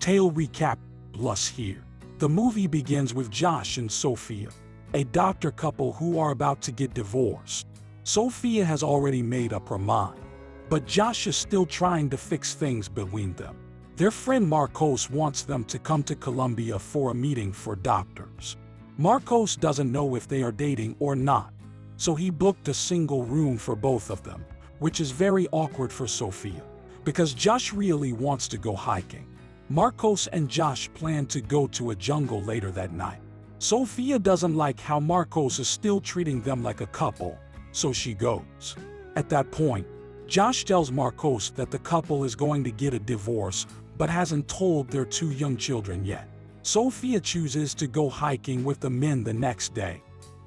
Tale recap plus here. The movie begins with Josh and Sophia, a doctor couple who are about to get divorced. Sophia has already made up her mind, but Josh is still trying to fix things between them. Their friend Marcos wants them to come to Colombia for a meeting for doctors. Marcos doesn't know if they are dating or not, so he booked a single room for both of them, which is very awkward for Sophia, because Josh really wants to go hiking. Marcos and Josh plan to go to a jungle later that night. Sophia doesn't like how Marcos is still treating them like a couple, so she goes. At that point, Josh tells Marcos that the couple is going to get a divorce but hasn't told their 2 young children yet. Sophia chooses to go hiking with the men the next day,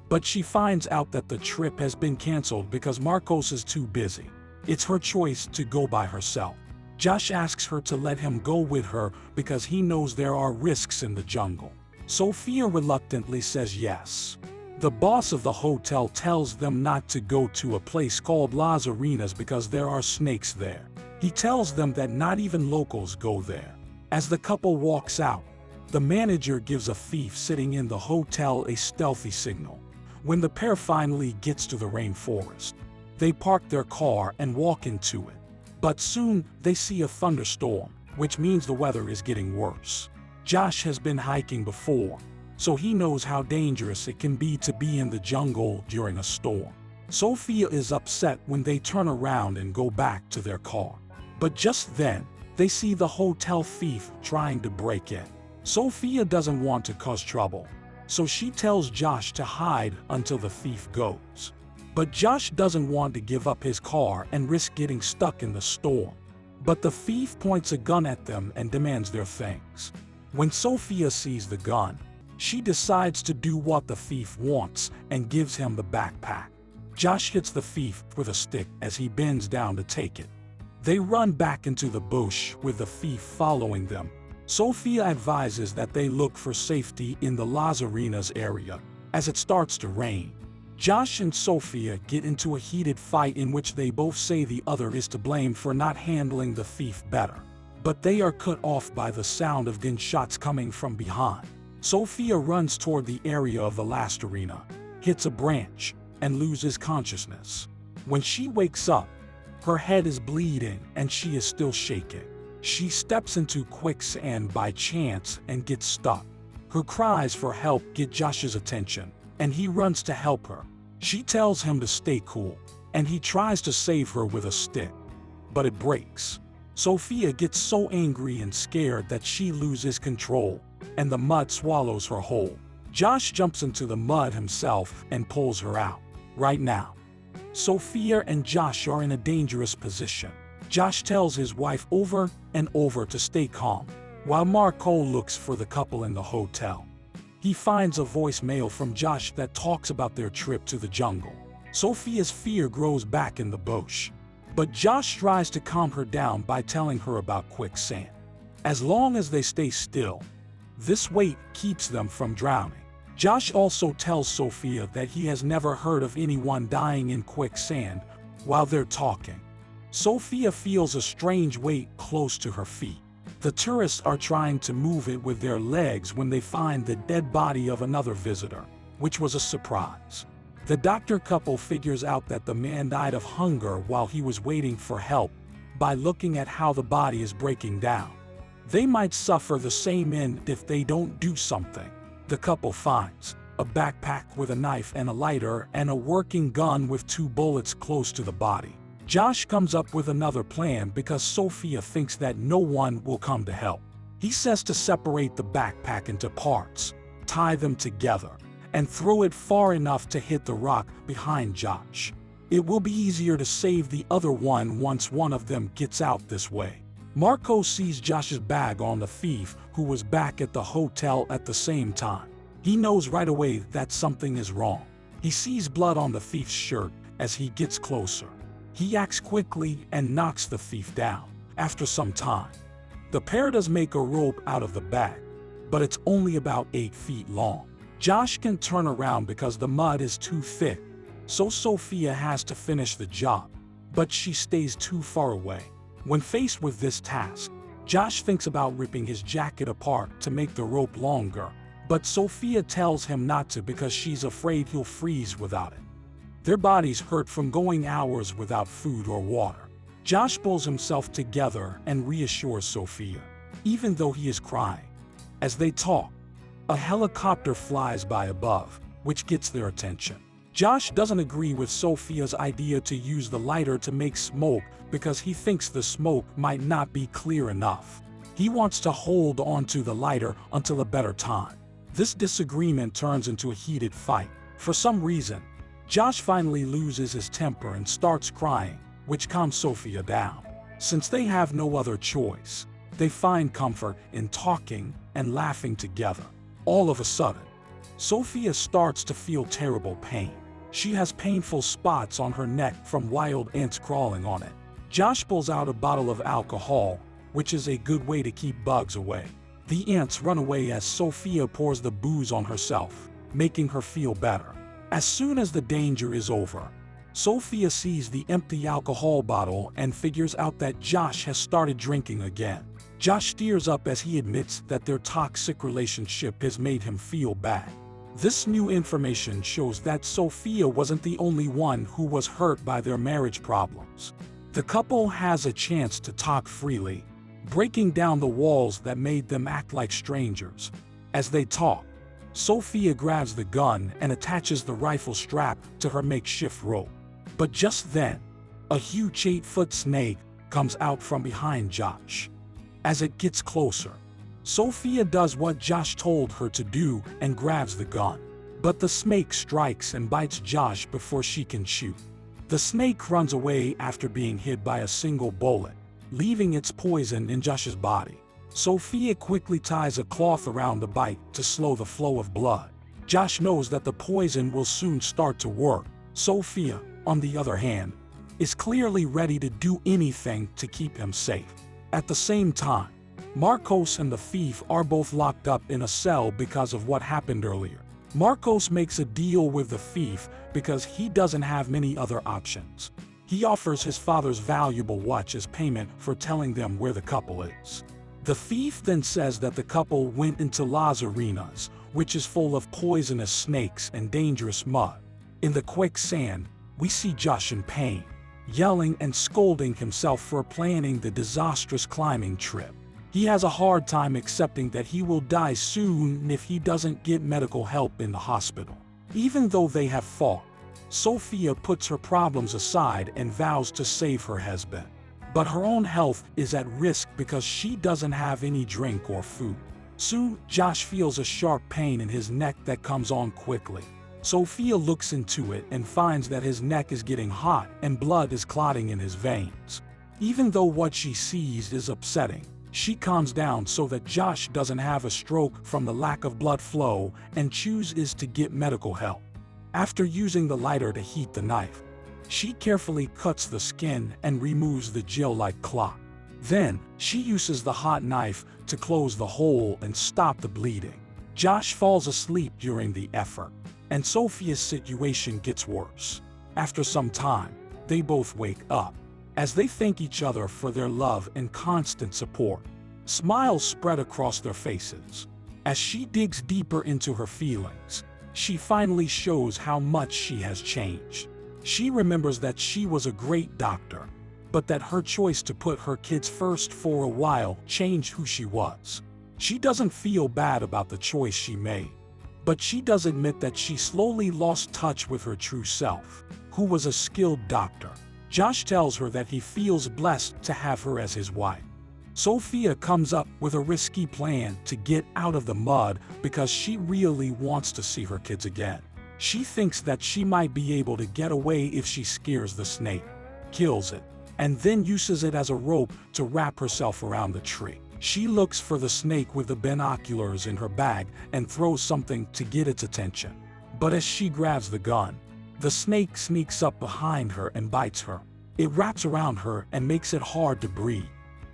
but she finds out that the trip has been canceled because Marcos is too busy. It's her choice to go by herself. Josh asks her to let him go with her because he knows there are risks in the jungle. Sophia reluctantly says yes. The boss of the hotel tells them not to go to a place called Las Arenas because there are snakes there. He tells them that not even locals go there. As the couple walks out, the manager gives a thief sitting in the hotel a stealthy signal. When the pair finally gets to the rainforest, they park their car and walk into it. But soon they see a thunderstorm, which means the weather is getting worse. Josh has been hiking before, so he knows how dangerous it can be to be in the jungle during a storm. Sophia is upset when they turn around and go back to their car. But just then, they see the hotel thief trying to break in. Sophia doesn't want to cause trouble, so she tells Josh to hide until the thief goes. But Josh doesn't want to give up his car and risk getting stuck in the storm. But the thief points a gun at them and demands their things. When Sophia sees the gun, she decides to do what the thief wants and gives him the backpack. Josh hits the thief with a stick as he bends down to take it. They run back into the bush with the thief following them. Sophia advises that they look for safety in the Las Arenas area as it starts to rain. Josh and Sophia get into a heated fight in which they both say the other is to blame for not handling the thief better. But they are cut off by the sound of gunshots coming from behind. Sophia runs toward the area of the last arena, hits a branch, and loses consciousness. When she wakes up, her head is bleeding and she is still shaking. She steps into quicksand by chance and gets stuck. Her cries for help get Josh's attention, and he runs to help her. She tells him to stay cool, and he tries to save her with a stick, but it breaks. Sophia gets so angry and scared that she loses control, and the mud swallows her whole. Josh jumps into the mud himself and pulls her out. Right now, Sophia and Josh are in a dangerous position. Josh tells his wife over and over to stay calm, while Marco looks for the couple in the hotel. He finds a voicemail from Josh that talks about their trip to the jungle. Sophia's fear grows back in the bush, but Josh tries to calm her down by telling her about quicksand. As long as they stay still, this weight keeps them from drowning. Josh also tells Sophia that he has never heard of anyone dying in quicksand while they're talking. Sophia feels a strange weight close to her feet. The tourists are trying to move it with their legs when they find the dead body of another visitor, which was a surprise. The doctor couple figures out that the man died of hunger while he was waiting for help by looking at how the body is breaking down. They might suffer the same end if they don't do something. The couple finds a backpack with a knife and a lighter and a working gun with 2 bullets close to the body. Josh comes up with another plan because Sophia thinks that no one will come to help. He says to separate the backpack into parts, tie them together, and throw it far enough to hit the rock behind Josh. It will be easier to save the other one once one of them gets out this way. Marco sees Josh's bag on the thief, who was back at the hotel at the same time. He knows right away that something is wrong. He sees blood on the thief's shirt as he gets closer. He acts quickly and knocks the thief down. After some time, the pair does make a rope out of the bag, but it's only about 8 feet long. Josh can turn around because the mud is too thick, so Sophia has to finish the job, but she stays too far away. When faced with this task, Josh thinks about ripping his jacket apart to make the rope longer, but Sophia tells him not to because she's afraid he'll freeze without it. Their bodies hurt from going hours without food or water. Josh pulls himself together and reassures Sophia, even though he is crying. As they talk, a helicopter flies by above, which gets their attention. Josh doesn't agree with Sophia's idea to use the lighter to make smoke because he thinks the smoke might not be clear enough. He wants to hold on to the lighter until a better time. This disagreement turns into a heated fight. For some reason, Josh finally loses his temper and starts crying, which calms Sophia down. Since they have no other choice, they find comfort in talking and laughing together. All of a sudden, Sophia starts to feel terrible pain. She has painful spots on her neck from wild ants crawling on it. Josh pulls out a bottle of alcohol, which is a good way to keep bugs away. The ants run away as Sophia pours the booze on herself, making her feel better. As soon as the danger is over, Sophia sees the empty alcohol bottle and figures out that Josh has started drinking again. Josh tears up as he admits that their toxic relationship has made him feel bad. This new information shows that Sophia wasn't the only one who was hurt by their marriage problems. The couple has a chance to talk freely, breaking down the walls that made them act like strangers. As they talk, Sophia grabs the gun and attaches the rifle strap to her makeshift rope. But just then, a huge 8-foot snake comes out from behind Josh. As it gets closer, Sophia does what Josh told her to do and grabs the gun. But the snake strikes and bites Josh before she can shoot. The snake runs away after being hit by a single bullet, leaving its poison in Josh's body. Sophia quickly ties a cloth around the bite to slow the flow of blood. Josh knows that the poison will soon start to work. Sophia, on the other hand, is clearly ready to do anything to keep him safe. At the same time, Marcos and the thief are both locked up in a cell because of what happened earlier. Marcos makes a deal with the thief because he doesn't have many other options. He offers his father's valuable watch as payment for telling them where the couple is. The thief then says that the couple went into Las Arenas, which is full of poisonous snakes and dangerous mud. In the quicksand, we see Josh in pain, yelling and scolding himself for planning the disastrous climbing trip. He has a hard time accepting that he will die soon if he doesn't get medical help in the hospital. Even though they have fought, Sophia puts her problems aside and vows to save her husband. But her own health is at risk because she doesn't have any drink or food. Soon, Josh feels a sharp pain in his neck that comes on quickly. Sophia looks into it and finds that his neck is getting hot and blood is clotting in his veins. Even though what she sees is upsetting, she calms down so that Josh doesn't have a stroke from the lack of blood flow and chooses to get medical help. After using the lighter to heat the knife, she carefully cuts the skin and removes the gel-like clot. Then, she uses the hot knife to close the hole and stop the bleeding. Josh falls asleep during the effort, and Sophia's situation gets worse. After some time, they both wake up. As they thank each other for their love and constant support, smiles spread across their faces. As she digs deeper into her feelings, she finally shows how much she has changed. She remembers that she was a great doctor, but that her choice to put her kids first for a while changed who she was. She doesn't feel bad about the choice she made, but she does admit that she slowly lost touch with her true self, who was a skilled doctor. Josh tells her that he feels blessed to have her as his wife. Sophia comes up with a risky plan to get out of the mud because she really wants to see her kids again. She thinks that she might be able to get away if she scares the snake, kills it, and then uses it as a rope to wrap herself around the tree. She looks for the snake with the binoculars in her bag and throws something to get its attention. But as she grabs the gun, the snake sneaks up behind her and bites her. It wraps around her and makes it hard to breathe.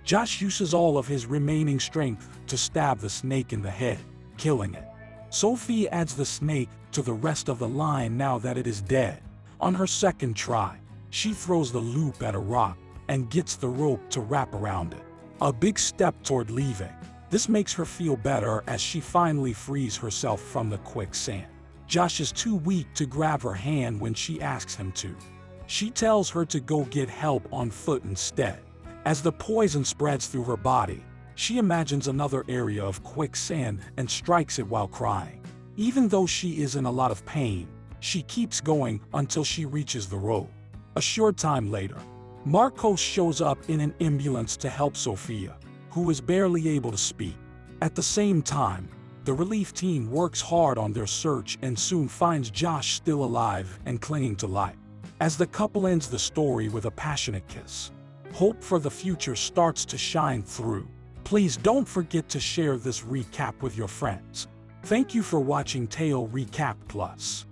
Josh uses all of his remaining strength to stab the snake in the head, killing it. Sophie adds the snake to the rest of the line now that it is dead. On her second try, she throws the loop at a rock and gets the rope to wrap around it. a big step toward leaving. This makes her feel better as she finally frees herself from the quicksand. Josh is too weak to grab her hand when she asks him to. She tells her to go get help on foot instead. As the poison spreads through her body, she imagines another area of quicksand and strikes it while crying. Even though she is in a lot of pain, she keeps going until she reaches the road. A short time later, Marcos shows up in an ambulance to help Sophia, who is barely able to speak. At the same time, the relief team works hard on their search and soon finds Josh still alive and clinging to life. As the couple ends the story with a passionate kiss, hope for the future starts to shine through. Please don't forget to share this recap with your friends. Thank you for watching Tale Recap Plus.